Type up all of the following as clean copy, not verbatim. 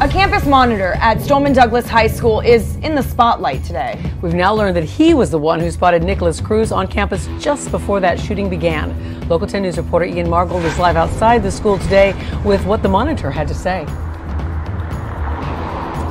A campus monitor at Stoneman Douglas High School is in the spotlight today. We've now learned that he was the one who spotted Nicholas Cruz on campus just before that shooting began. Local 10 News reporter Ian Margold is live outside the school today with what the monitor had to say.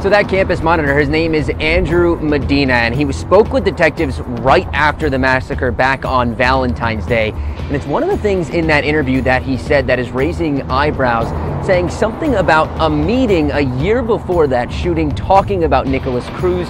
So that campus monitor, his name is Andrew Medina, and he spoke with detectives right after the massacre back on Valentine's Day. And it's one of the things in that interview that he said that is raising eyebrows, saying something about a meeting a year before that shooting, talking about Nicholas Cruz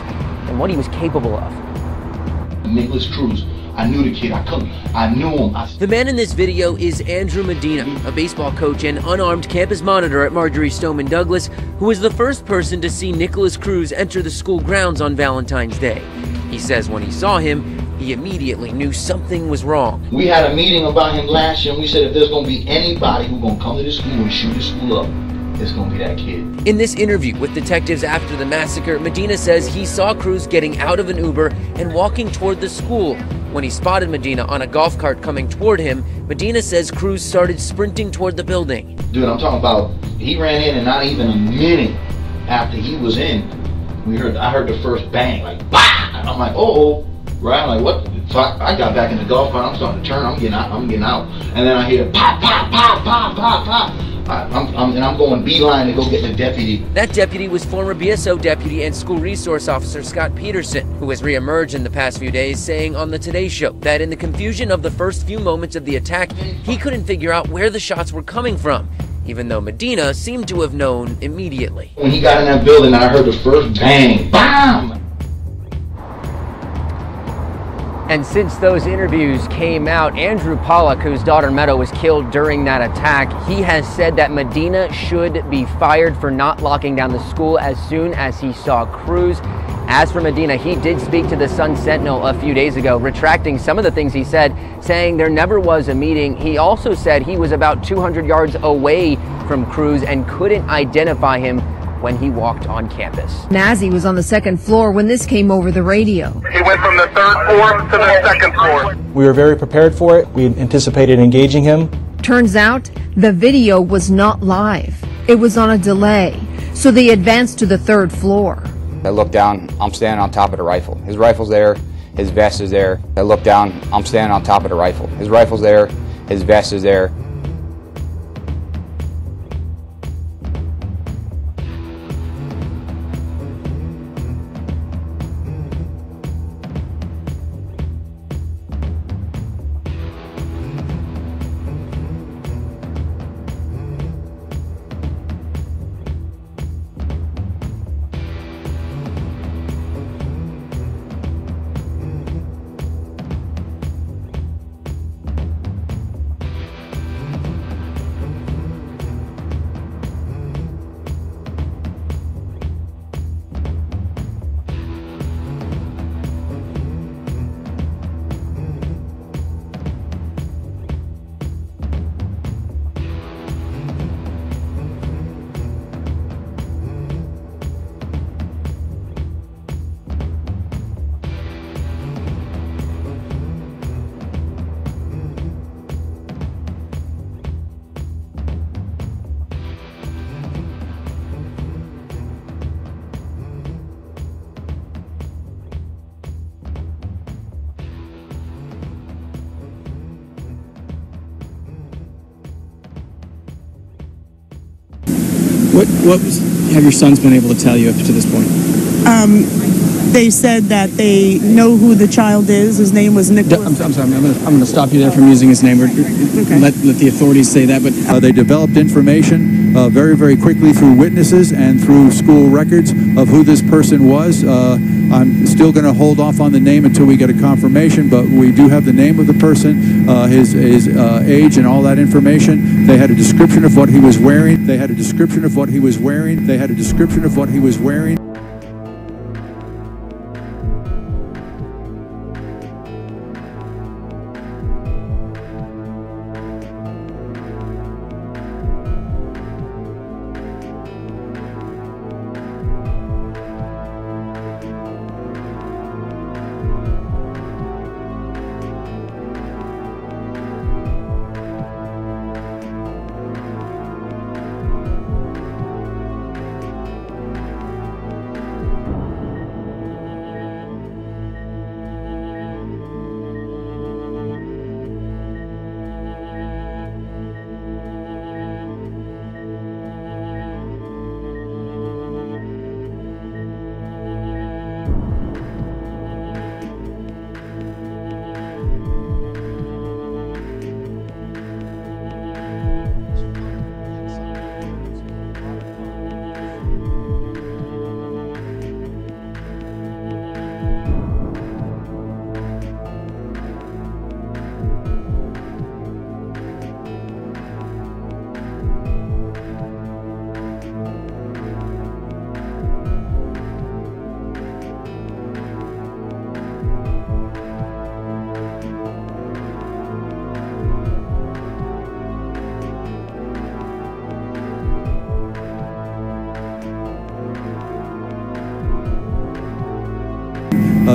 and what he was capable of. Nicholas Cruz, I knew the kid, I knew him. The man in this video is Andrew Medina, a baseball coach and unarmed campus monitor at Marjorie Stoneman Douglas, who was the first person to see Nicholas Cruz enter the school grounds on Valentine's Day. He says when he saw him, he immediately knew something was wrong. We had a meeting about him last year, and we said if there's going to be anybody who's going to come to this school and shoot this school up, it's going to be that kid. In this interview with detectives after the massacre, Medina says he saw Cruz getting out of an Uber and walking toward the school. When he spotted Medina on a golf cart coming toward him, Medina says Cruz started sprinting toward the building. Dude, I'm talking about, he ran in and not even a minute after he was in, I heard the first bang, like, bah! And I'm like, uh-oh. Right, I'm like, what? So I got back in the golf cart. I'm starting to turn. I'm getting out. And then I hear pop, pop, pop, pop, pop, pop. And I'm going beeline to go get the deputy. That deputy was former BSO deputy and school resource officer Scott Peterson, who has reemerged in the past few days, saying on the Today Show that in the confusion of the first few moments of the attack, he couldn't figure out where the shots were coming from, even though Medina seemed to have known immediately. When he got in that building, I heard the first bang, BAM! And since those interviews came out, Andrew Pollock, whose daughter Meadow was killed during that attack, he has said that Medina should be fired for not locking down the school as soon as he saw Cruz. As for Medina, he did speak to the Sun Sentinel a few days ago, retracting some of the things he said, saying there never was a meeting. He also said he was about 200 yards away from Cruz and couldn't identify him when he walked on campus. Nazi was on the second floor when this came over the radio. He went from the third floor to the second floor. We were very prepared for it. We anticipated engaging him. Turns out the video was not live. It was on a delay, so they advanced to the third floor. I look down, I'm standing on top of the rifle. His rifle's there, his vest is there. I look down, I'm standing on top of the rifle. His rifle's there, his vest is there. What have your sons been able to tell you up to this point? They said that they know who the child is. His name was Nicholas. I'm sorry, I'm going to stop you there from using his name. Okay. Let the authorities say that. But they developed information very, very quickly through witnesses and through school records of who this person was. I'm still going to hold off on the name until we get a confirmation, but we do have the name of the person, his age and all that information. They had a description of what he was wearing. They had a description of what he was wearing. They had a description of what he was wearing.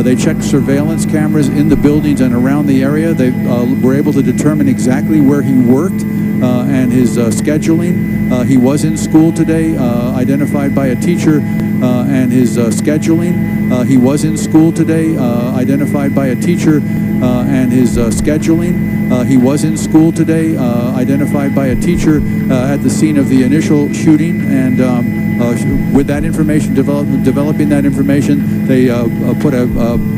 They checked surveillance cameras in the buildings and around the area. They were able to determine exactly where he worked and his scheduling. He was in school today, identified by a teacher, and his scheduling. He was in school today, identified by a teacher, and his scheduling. He was in school today, identified by a teacher at the scene of the initial shooting, and with that information, developing that information, they put a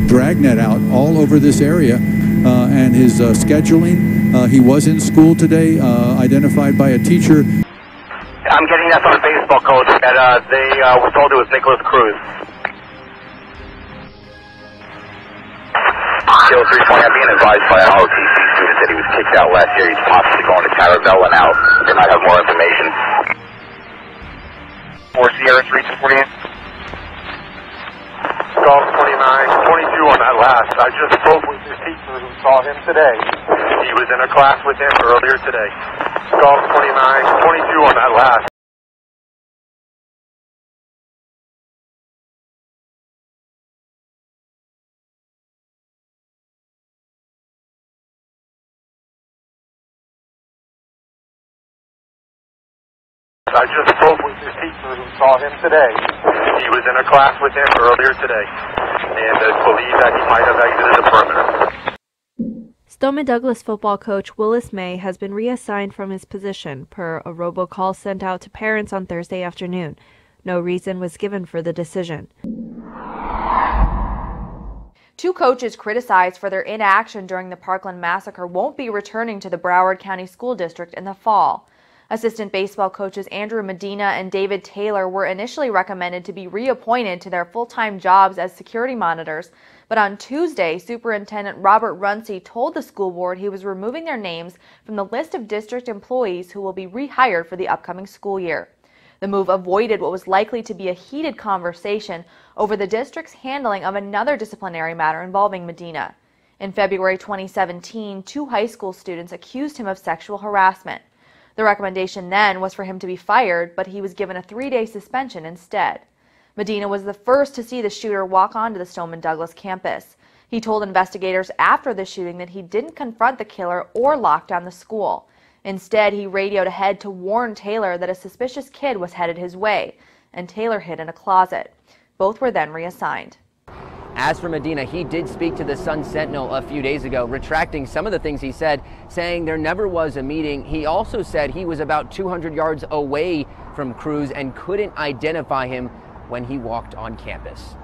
dragnet out all over this area, and his scheduling. He was in school today, identified by a teacher. I'm getting that from the baseball coach that they were told it was Nicholas Cruz. Still 320, I'm being advised by an OTC student that he was kicked out last year. He's possibly going to Caravella now. They might have more information. 4 Sierra 320. Golf 29, 22 on that last. I just spoke with his teacher who saw him today. He was in a class with him earlier today. Golf 29, 22 on that last. I just spoke with his teacher who saw him today. He was in a class with him earlier today, and believe that he might have exited the perimeter. Stoneman Douglas football coach Willis May has been reassigned from his position per a robocall sent out to parents on Thursday afternoon. No reason was given for the decision. Two coaches criticized for their inaction during the Parkland massacre won't be returning to the Broward County School District in the fall. Assistant baseball coaches Andrew Medina and David Taylor were initially recommended to be reappointed to their full-time jobs as security monitors, but on Tuesday, Superintendent Robert Runcie told the school board he was removing their names from the list of district employees who will be rehired for the upcoming school year. The move avoided what was likely to be a heated conversation over the district's handling of another disciplinary matter involving Medina. In February 2017, 2 high school students accused him of sexual harassment. The recommendation then was for him to be fired, but he was given a 3-day suspension instead. Medina was the first to see the shooter walk onto the Stoneman Douglas campus. He told investigators after the shooting that he didn't confront the killer or lock down the school. Instead, he radioed ahead to warn Taylor that a suspicious kid was headed his way, and Taylor hid in a closet. Both were then reassigned. As for Medina, he did speak to the Sun-Sentinel a few days ago, retracting some of the things he said, saying there never was a meeting. He also said he was about 200 yards away from Cruz and couldn't identify him when he walked on campus.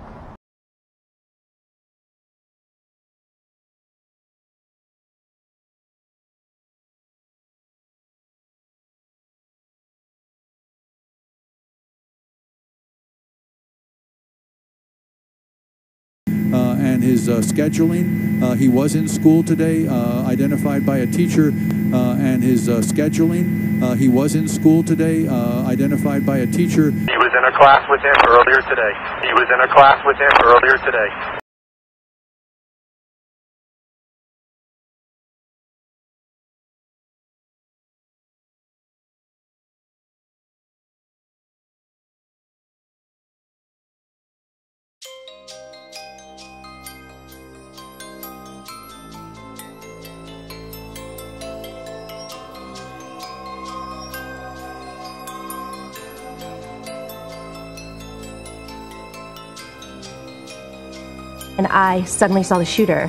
And his scheduling. He was in school today, identified by a teacher, and his scheduling. He was in school today, identified by a teacher. He was in a class with him earlier today. He was in a class with him earlier today. And I suddenly saw the shooter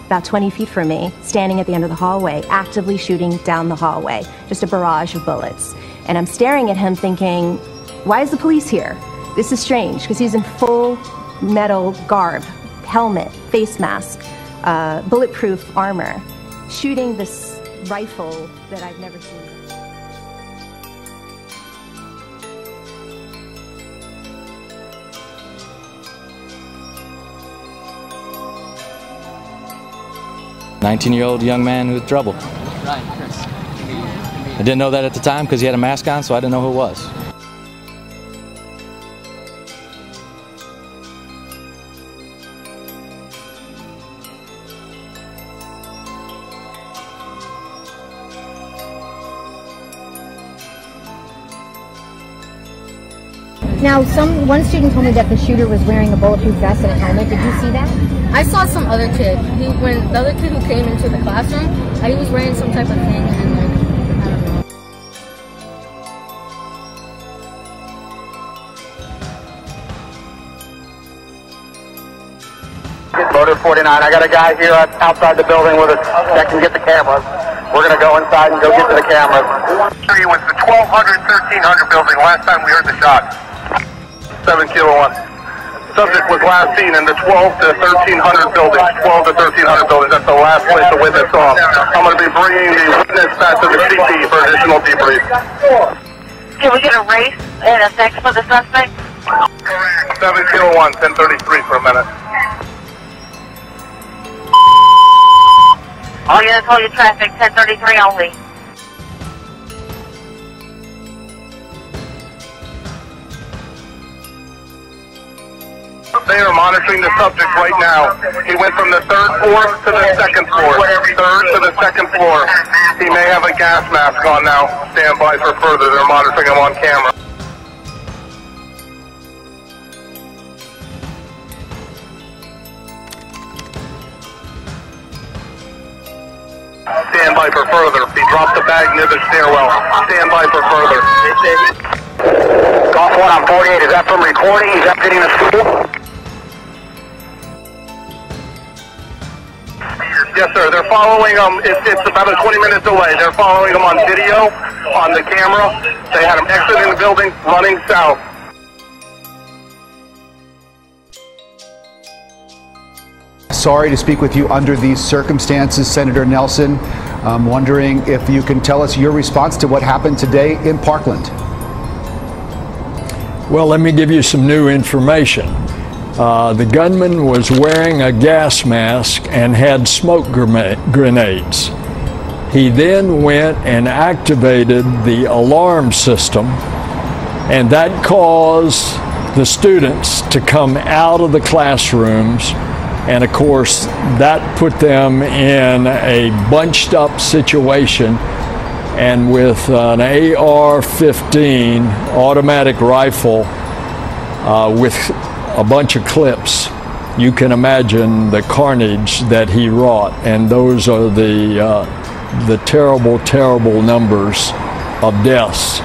about 20 feet from me, standing at the end of the hallway, actively shooting down the hallway, just a barrage of bullets. And I'm staring at him thinking, why is the police here? This is strange, because he's in full metal garb, helmet, face mask, bulletproof armor, shooting this rifle that I've never seen. 19-year-old young man with trouble. Ryan, Chris. I didn't know that at the time because he had a mask on, so I didn't know who it was. Now, one student told me that the shooter was wearing a bulletproof vest and a helmet. Did you see that? I saw some other kid. When the other kid who came into the classroom, he was wearing some type of thing, and like, I don't know. Motor 49, I got a guy here outside the building with us that can get the cameras. We're going to go inside and go get to the cameras. It was the 1200, 1300 building last time we heard the shot. 7 Kilo 1. Subject was last seen in the 12 to 1300 building. 12 to 1300 building. That's the last place the witness saw. I'm going to be bringing the witness back to the CT for additional debrief. Can we get a race and a sex for the suspect? Correct. 7 Kilo 1, 1033 for a minute. All units hold your traffic, 1033 only. They are monitoring the subject right now. He went from the 3rd floor to the 2nd floor. 3rd to the 2nd floor. He may have a gas mask on now. Stand by for further. They're monitoring him on camera. Stand by for further. He dropped the bag near the stairwell. Stand by for further. Golf 1 on 48, is that from recording? Is that getting the school? Yes, sir. They're following him. It's about a 20-minute delay. They're following him on video, on the camera. They had him exiting the building, running south. Sorry to speak with you under these circumstances, Senator Nelson. I'm wondering if you can tell us your response to what happened today in Parkland. Well, let me give you some new information. The gunman was wearing a gas mask and had smoke grenades. He then went and activated the alarm system, and that caused the students to come out of the classrooms. And of course, that put them in a bunched up situation. And with an AR-15 automatic rifle with a bunch of clips, you can imagine the carnage that he wrought. And those are the terrible, terrible numbers of deaths